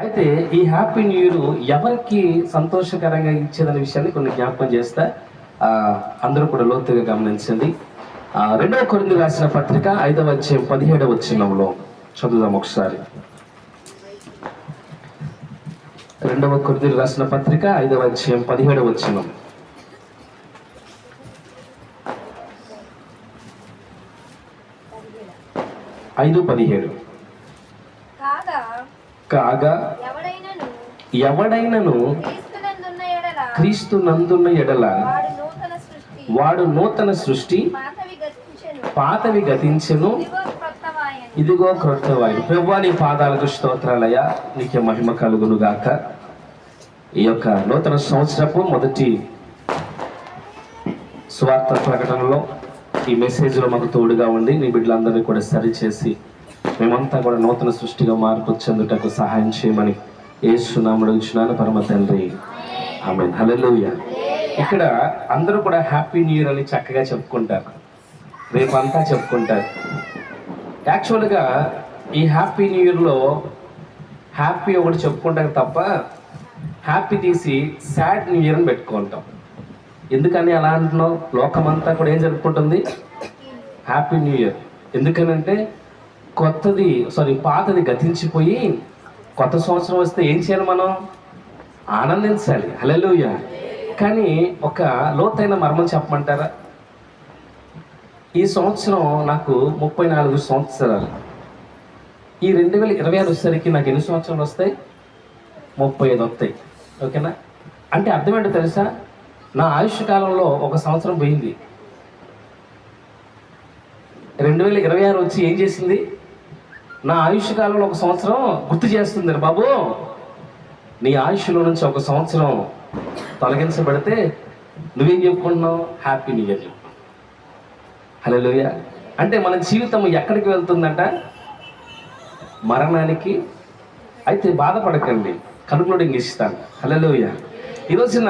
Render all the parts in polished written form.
అయితే ఈ happy new year ఎవరికి సంతోషకరంగా ఇచ్చేదనే విషయాన్ని కొన్ని జ్ఞాపకం చేస్తా. అందరూ కూడా లోతుగా గమనించండి. 2వ కొరింథీయులకు రాసిన పత్రిక 5వ అధ్యాయం 17వ వచనంలో చదువుదాం ఒకసారి. 2వ కొరింథీయులకు రాసిన పత్రిక 5వ అధ్యాయం 17వ వచనం. కాగా ఎవడైనను క్రీస్తునందున్న ఎడల వాడు నూతన సృష్టి, పాతవి గతించెను, ఇదిగో క్రొత్తవాయి. ప్రభువా నీ పాదాలకు స్తోత్రాలయ్యా, నీకే మహిమ కలుగును గాక. ఈ యొక్క నూతన సంవత్సరపు మొదటి స్వార్థ ప్రకటనలో ఈ మెసేజ్లో మాకు తోడుగా ఉండి నీ బిడ్డలందరినీ కూడా సరిచేసి మేమంతా కూడా నూతన సృష్టిగా మార్పు చెందుటకు సహాయం చేయమని యేసు నామములో ఇచ్చినాను పరమ తండ్రి, ఆమేన్. హల్లెలూయా. ఇక్కడ అందరూ కూడా హ్యాపీ న్యూ ఇయర్ అని చక్కగా చెప్పుకుంటారు, రేపంతా చెప్పుకుంటారు. యాక్చువల్గా ఈ హ్యాపీ న్యూ ఇయర్లో హ్యాపీ ఒకటి చెప్పుకుంటారు తప్ప హ్యాపీ తీసి సాడ్ న్యూ ఇయర్ అని పెట్టుకుంటాం. ఎందుకని అలా అంటున్నావు? లోకమంతా కూడా ఏం జరుపుకుంటుంది? Happy new year. ఎందుకనంటే పాతది గతించిపోయి కొత్త సంవత్సరం వస్తే ఏం చేయాలి? మనం ఆనందించాలి. హల్లెలూయా. కానీ ఒక లోతైన మర్మం చెప్పమంటారా? ఈ సంవత్సరం నాకు 34 సంవత్సరాలు. ఈ 2026 వచ్చేసరికి నాకు ఎన్ని సంవత్సరాలు వస్తాయి? 35 వస్తాయి. ఓకేనా? అంటే అర్థం ఏంటో తెలుసా? నా ఆయుష్ కాలంలో ఒక సంవత్సరం పోయింది. 2026 వచ్చి ఏం చేసింది? నా ఆయుష్ కాలంలో ఒక సంవత్సరం గుర్తు చేస్తుంది. బాబు, నీ ఆయుష్లో నుంచి ఒక సంవత్సరం తొలగించబడితే నువ్వేం చెప్పుకుంటున్నావు? Happy new year. హల్లెలూయా. అంటే మన జీవితం ఎక్కడికి వెళ్తుందంట? మరణానికి. అయితే బాధపడకండి, కన్క్లూడింగ్ ఇస్తాను. హల్లెలూయా. ఈ రోజున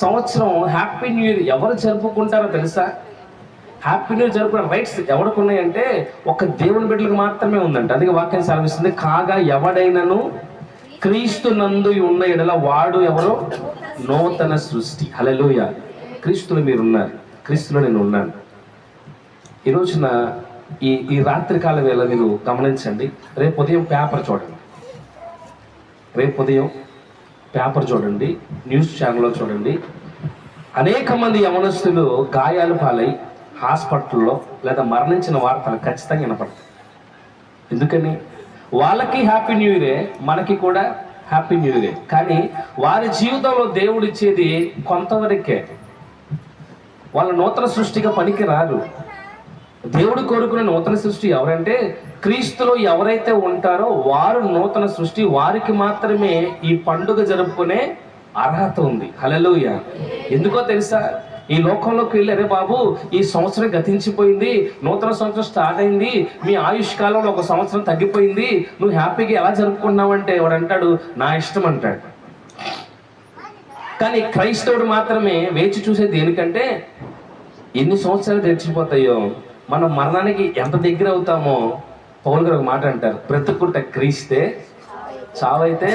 సంవత్సరం హ్యాపీ న్యూ ఇయర్ ఎవరు జరుపుకుంటారో తెలుసా? హ్యాపీ న్యూ ఇయర్ జరుపుకునే రైట్స్ ఎవరికి ఉన్నాయంటే ఒక దేవుని బిడ్డలకు మాత్రమే ఉందంట. అందుకే వాక్యం సెలవిస్తుంది, కాగా ఎవడైనను క్రీస్తునందు ఉన్న ఎడల వాడు ఎవరు? నూతన సృష్టి. హల్లెలూయా. క్రీస్తులో మీరున్నారు, క్రీస్తులో నేను ఉన్నాను. ఈ రోజున ఈ రాత్రికాల వేళ మీరు గమనించండి. రేపు ఉదయం పేపర్ చూడండి, న్యూస్ ఛానల్లో చూడండి. అనేక మంది యవనస్తులు గాయాలు పాలై హాస్పిటల్లో లేదా మరణించిన వార్తలు ఖచ్చితంగా వినపడతాయి. ఎందుకని? వాళ్ళకి హ్యాపీ న్యూ ఇయరే, మనకి కూడా హ్యాపీ న్యూ ఇయరే. కానీ వారి జీవితంలో దేవుడు ఇచ్చేది కొంతవరకే. వాళ్ళ నూతన సృష్టిగా పనికి రారు. దేవుడు కోరుకునే నూతన సృష్టి ఎవరంటే క్రీస్తులో ఎవరైతే ఉంటారో వారు నూతన సృష్టి. వారికి మాత్రమే ఈ పండుగ జరుపుకునే అర్హత ఉంది. హల్లెలూయా. ఎందుకో తెలుసా? ఈ లోకంలోకి వెళ్ళి, అరే బాబు ఈ సంవత్సరం గతించిపోయింది, నూతన సంవత్సరం స్టార్ట్ అయింది, మీ ఆయుష్ కాలంలో ఒక సంవత్సరం తగ్గిపోయింది, నువ్వు హ్యాపీగా ఎలా జరుపుకున్నావు అంటే వాడు అంటాడు, నా ఇష్టం అంటాడు. కానీ క్రైస్తవుడు మాత్రమే వేచి చూసేది దేనికంటే ఎన్ని సంవత్సరాలు తెచ్చిపోతాయో, మనం మరణానికి ఎంత దగ్గర అవుతామో. పౌలు గారు ఒక మాట అంటారు, బ్రతుకుట క్రీస్తే, చావైతే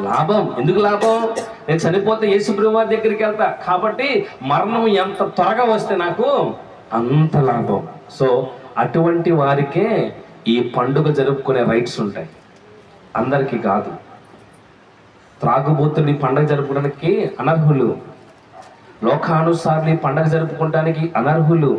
లాభం. ఎందుకు లాభం? నేను చనిపోతే యేసుప్రభువు వారి దగ్గరికి వెళ్తా కాబట్టి మరణం ఎంత త్వరగా వస్తే నాకు అంత లాభం. సో అటువంటి వారికే ఈ పండుగ జరుపుకునే రైట్స్ ఉంటాయి, అందరికీ కాదు. త్రాగుబోతులు ఈ పండుగ జరుపుకోవడానికి అనర్హులు, లోకానుసారులు ఈ పండుగ జరుపుకోవడానికి అనర్హులు.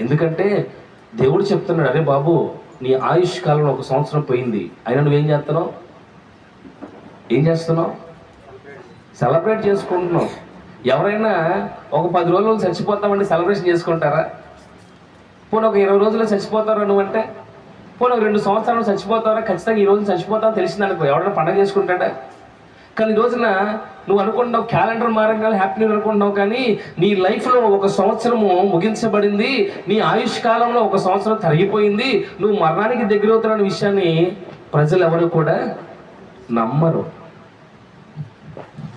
ఎందుకంటే దేవుడు చెప్తున్నాడు, అరే బాబు నీ ఆయుష్ కాలంలో ఒక సంవత్సరం పోయింది, అయినా నువ్వేం చేస్తున్నావు? సెలబ్రేట్ చేసుకుంటున్నావు. ఎవరైనా ఒక 10 రోజులు చచ్చిపోతామంటే సెలబ్రేషన్ చేసుకుంటారా? పోనీ ఒక 20 రోజుల్లో చచ్చిపోతారా నువ్వంటే? పోనీ ఒక 2 సంవత్సరాలు చచ్చిపోతారా? ఖచ్చితంగా ఈ రోజు చచ్చిపోతావు తెలిసిందనుకో, ఎవరైనా పండుగ చేసుకుంటాడా? కానీ ఈ రోజున నువ్వు అనుకుంటున్నావు క్యాలెండర్ మారంగానే హ్యాపీ న్యూ ఇయర్ అనుకుంటున్నావు, కానీ నీ లైఫ్లో ఒక సంవత్సరము ముగించబడింది, నీ ఆయుష్ కాలంలో ఒక సంవత్సరం తరిగిపోయింది, నువ్వు మరణానికి దగ్గర అవుతున్న విషయాన్ని ప్రజలు ఎవరు కూడా నమ్మరు.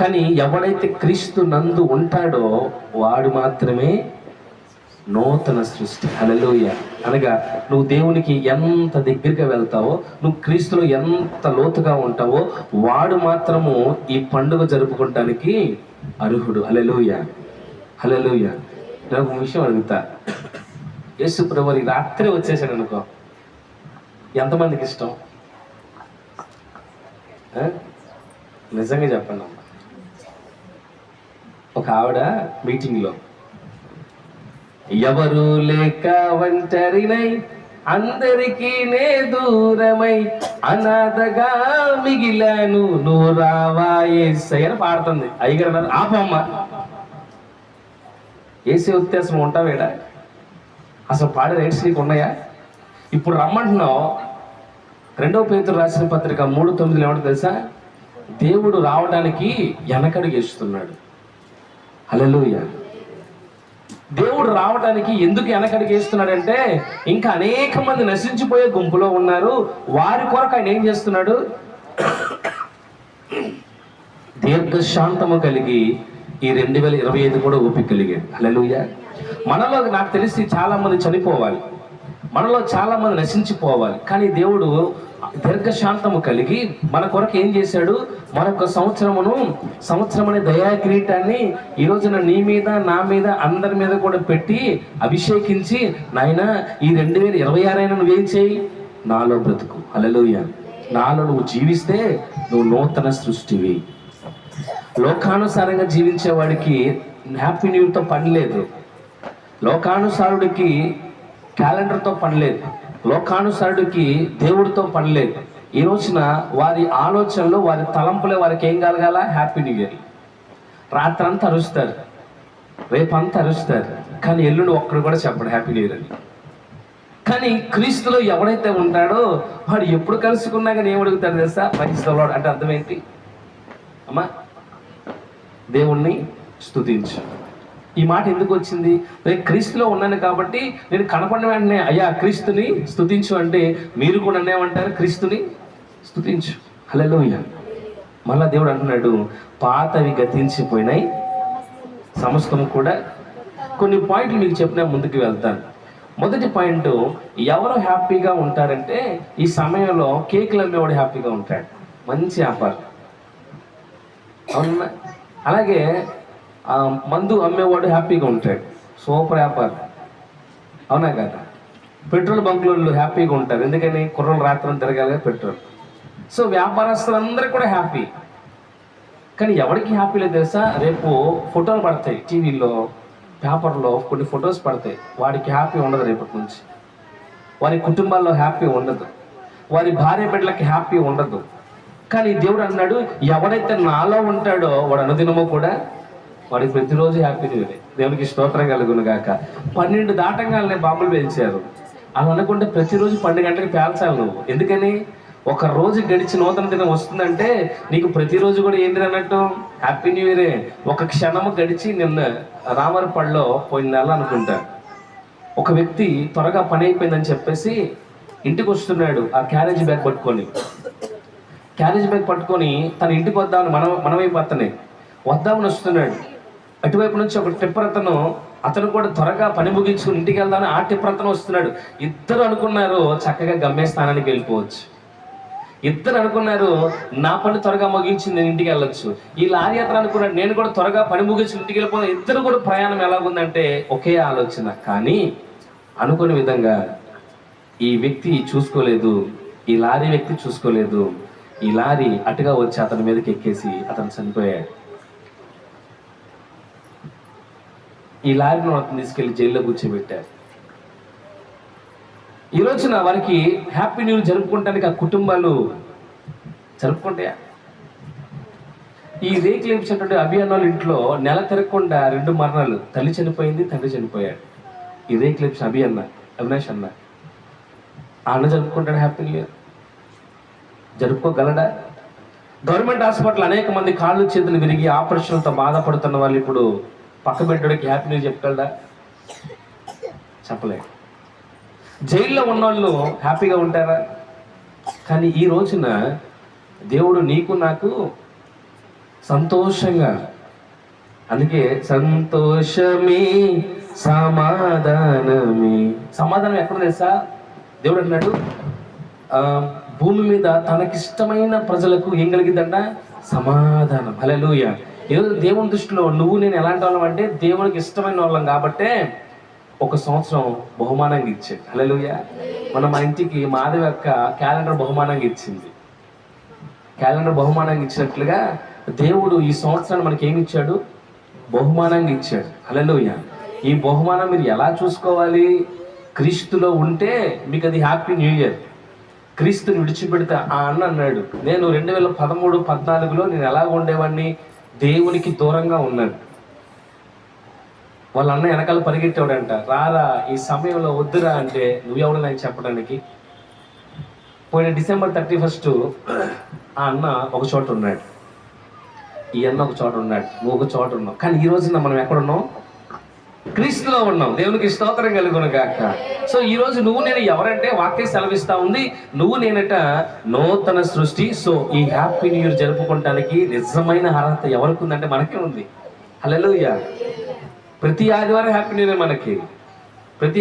కానీ ఎవడైతే క్రీస్తు నందు ఉంటాడో వాడు మాత్రమే నూతన సృష్టి. హల్లెలూయా. అనగా నువ్వు దేవునికి ఎంత దగ్గరగా వెళ్తావో, నువ్వు క్రీస్తులో ఎంత లోతుగా ఉంటావో, వాడు మాత్రము ఈ పండుగ జరుపుకోవటానికి అర్హుడు. హల్లెలూయా, హల్లెలూయా. నేను ఒక విషయం అడుగుతా, యేసు ప్రభువు రాత్రి వచ్చేసాడు అనుకో, ఎంతమందికి ఇష్టం? నిజంగా చెప్పండి అమ్మ. ఒక ఆవిడ మీటింగ్లో, ఎవరు లేక ఒంటరినై అందరికీ నే దూరమై అనాథగా మిగిలాను నువ్వు రావా యేసయ్య అని పాడుతుంది. అయ్యగారు అన్నారు, ఆపమ్మ, ఏసీ ఉత్తేసం ఉంటావేడా? అసలు పాడే రైట్స్ నీకు ఉన్నాయా? ఇప్పుడు రమ్మంటున్నావు. 2 పేతురు రాసిన పత్రిక 3:9 ఏమంటే తెలుసా? దేవుడు రావడానికి వెనకడుగు వేస్తున్నాడు. హల్లెలూయా. దేవుడు రావడానికి ఎందుకు వెనకడుగు వేస్తున్నాడంటే, ఇంకా అనేక మంది నశించిపోయే గుంపులో ఉన్నారు. వారి కొరకు ఆయన ఏం చేస్తున్నాడు? దీర్ఘశాంతము కలిగి ఈ 2025 కూడా ఓపిక కలిగాడు. హల్లెలూయా. మనలో నాకు తెలిసి చాలా మంది చనిపోవాలి, మనలో చాలా మంది నశించిపోవాలి. కానీ దేవుడు దీర్ఘశాంతము కలిగి మన కొరకు ఏం చేశాడు? మరొక సంవత్సరం అనే దయా కిరీటాన్ని ఈ రోజున నీ మీద, నా మీద, అందరి మీద కూడా పెట్టి అభిషేకించి, నాయన ఈ 2026 అయినా నువ్వేం చేయి? నాలో బ్రతుకు. హల్లెలూయా. నాలో నువ్వు జీవిస్తే నువ్వు నూతన సృష్టివి. లోకానుసారంగా జీవించేవాడికి హ్యాపీ న్యూ ఇయర్తో పని లేదు. లోకానుసారుడికి క్యాలెండర్తో పని లేదు. లోకానుసారుడికి దేవుడితో పని లేదు. ఈ రోజున వారి ఆలోచనలు, వారి తలంపులే వారికి ఏం కలగాల? Happy new year. రాత్రంతా అరుస్తారు, రేపంతా అరుస్తారు, కానీ ఎల్లుండి ఒక్కడు కూడా చెప్పడు హ్యాపీ న్యూ ఇయర్ అని. కానీ క్రీస్తులో ఎవడైతే ఉంటాడో వాడు ఎప్పుడు కలుసుకున్నా కానీ ఏమడుగుతాడు తెలుసా? క్రైస్తవుడు అంటే అర్థం ఏంటి అమ్మా? దేవుణ్ణి స్తుతించు. ఈ మాట ఎందుకు వచ్చింది? నేను క్రీస్తులో ఉన్నాను కాబట్టి నేను కనపడిన వెంటనే అయ్యా క్రీస్తుని స్తుతించు అంటే, మీరు కూడా అన్నేమంటారు? క్రీస్తుని స్తుతించు. హల్లెలూయా. మళ్ళా దేవుడు అంటున్నాడు, పాతవి గతించిపోయినాయి, సమస్తము కూడా. కొన్ని పాయింట్లు మీకు చెప్పినా ముందుకు వెళ్తాను. మొదటి పాయింట్, ఎవరు హ్యాపీగా ఉంటారంటే, ఈ సమయంలో కేకులు అమ్మేవాడు హ్యాపీగా ఉంటాడు, మంచి వ్యాపారం. అవునా? అలాగే మందు అమ్మేవాడు హ్యాపీగా ఉంటాడు, సూపర్ వ్యాపారం. అవునా కదా? పెట్రోల్ బంకులు హ్యాపీగా ఉంటారు, ఎందుకని? కుర్రలు రాత్రం తిరగాలి పెట్రోల్. సో వ్యాపారస్తులందరూ కూడా హ్యాపీ. కానీ ఎవరికి హ్యాపీ లేదు తెలుసా? రేపు ఫోటోలు పడతాయి టీవీలో, పేపర్లో కొన్ని ఫొటోస్ పడతాయి, వాడికి హ్యాపీ ఉండదు. రేపటి నుంచి వారి కుటుంబాల్లో హ్యాపీ ఉండదు, వారి భార్య బిడ్డలకి హ్యాపీ ఉండదు. కానీ దేవుడు అన్నాడు, ఎవడైతే నాలో ఉంటాడో వాడు అనుదినమో కూడా వాడికి ప్రతిరోజు హ్యాపీ న్యూ ఇయర్. దేవునికి స్తోత్రం కలుగును గాక. 12 దాటంగానే బాంబులు పేల్చారు. అలా అనుకుంటే ప్రతిరోజు 12 గంటలకు పేల్చాలి నువ్వు. ఎందుకని? ఒక రోజు గడిచి నూతన దినం వస్తుందంటే నీకు ప్రతిరోజు కూడా ఏంటి అన్నట్టు? హ్యాపీ న్యూ ఇయరే. ఒక క్షణము గడిచి నిన్న రామరపల్లిలో పోయిన నెల అనుకుంటా, ఒక వ్యక్తి త్వరగా పని అయిపోయిందని చెప్పేసి ఇంటికి వస్తున్నాడు ఆ క్యారేజ్ బ్యాగ్ పట్టుకొని తన ఇంటికి వద్దామని మనవైపు వద్దామని వస్తున్నాడు. అటువైపు నుంచి ఒక టిప్పర్ అతను కూడా త్వరగా పని ముగించుకుని ఇంటికి వెళ్దామని ఆ టిప్పర్ వస్తున్నాడు. ఇద్దరు అనుకున్నారు చక్కగా గమ్యస్థానానికి వెళ్ళిపోవచ్చు. ఇద్దరు అనుకున్నారు నా పని త్వరగా ముగించి నేను ఇంటికి వెళ్ళొచ్చు. ఈ లారీ అతను అనుకున్నాడు నేను కూడా త్వరగా పని ముగించి ఇంటికి వెళ్ళిపోతాను. ఇద్దరు కూడా ప్రయాణం ఎలాగుందంటే ఒకే ఆలోచన. కానీ అనుకునే విధంగా ఈ వ్యక్తి చూసుకోలేదు, ఈ లారీ వ్యక్తి చూసుకోలేదు. ఈ లారీ అటుగా వచ్చి అతని మీదకి ఎక్కేసి అతను చనిపోయాడు. ఈ లారీను అతను తీసుకెళ్లి జైల్లో కూర్చోబెట్టారు. ఈ రోజున వారికి హ్యాపీ న్యూ ఇయర్ జరుపుకోవడానికి ఆ కుటుంబాలు జరుపుకుంటాయా? ఈ రేకులు ఇచ్చినటువంటి అభియానాలు ఇంట్లో నెల తిరగకుండా 2 మరణాలు, తల్లి చనిపోయింది, తండ్రి చనిపోయాడు. ఈ రేకులు ఇచ్చిన అవినాష్ అన్న జరుపుకుంటాడు హ్యాపీ న్యూ ఇయర్? జరుపుకోగలడా? గవర్నమెంట్ హాస్పిటల్ అనేక మంది కాళ్ళు చేతులు విరిగి ఆపరేషన్లతో బాధపడుతున్న వాళ్ళు ఇప్పుడు పక్క బిడ్డడికి హ్యాపీ న్యూస్ చెప్పగలడా? చెప్పలేదు. జైల్లో ఉన్నవాళ్ళు హ్యాపీగా ఉంటారా? కానీ ఈ రోజున దేవుడు నీకు నాకు సంతోషంగా అందుకే సంతోషమే సమాధానమే. సమాధానం ఎక్కడ తెలుసా? దేవుడు అన్నాడు భూమి మీద తనకిష్టమైన ప్రజలకు ఏం కలిగిందంట? సమాధానం. హల్లెలూయా. ఈరోజు దేవుని దృష్టిలో నువ్వు నేను ఎలాంటి వాళ్ళం అంటే దేవునికి ఇష్టమైన వాళ్ళం కాబట్టే 1 సంవత్సరం బహుమానంగా ఇచ్చాడు. హల్లెలూయా. మన ఇంటికి మాధవి యొక్క క్యాలెండర్ బహుమానంగా ఇచ్చింది. క్యాలెండర్ బహుమానంగా ఇచ్చినట్లుగా దేవుడు ఈ సంవత్సరాన్ని మనకి ఏమి ఇచ్చాడు? బహుమానంగా ఇచ్చాడు. హల్లెలూయా. ఈ బహుమానం మీరు ఎలా చూసుకోవాలి? క్రీస్తులో ఉంటే మీకు అది హ్యాపీ న్యూ ఇయర్. క్రీస్తుని విడిచిపెడితే ఆ అన్న అన్నాడు, నేను 2013-14లో నేను ఎలాగ ఉండేవాడిని? దేవునికి దూరంగా ఉన్నాను. వాళ్ళ అన్న వెనకాల పరిగెట్టేవాడంట, రారా ఈ సమయంలో వద్దురా అంటే నువ్వెవడు నాకు చెప్పడానికి? పోయిన డిసెంబర్ 31 ఆ అన్న ఒక చోట ఉన్నాడు, ఈ అన్న ఒక చోట ఉన్నాడు, నువ్వు ఒక చోట ఉన్నావు. కానీ ఈ రోజున మనం ఎక్కడున్నాం? క్రీస్తులో ఉన్నాం. దేవునికి స్తోత్రం కలుగును గాక. సో ఈ రోజు నువ్వు నేను ఎవరంటే వాక్యం సెలవిస్తా ఉంది, నువ్వు నేనట నూతన సృష్టి. సో ఈ హ్యాపీ న్యూ ఇయర్ జరుపుకోవటానికి నిజమైన అర్హత ఎవరికి ఉందంటే మనకే ఉంది. హల్లెలూయా. ప్రతి ఆదివారం హ్యాపీ న్యూ ఇయర్ మనకి. ప్రతి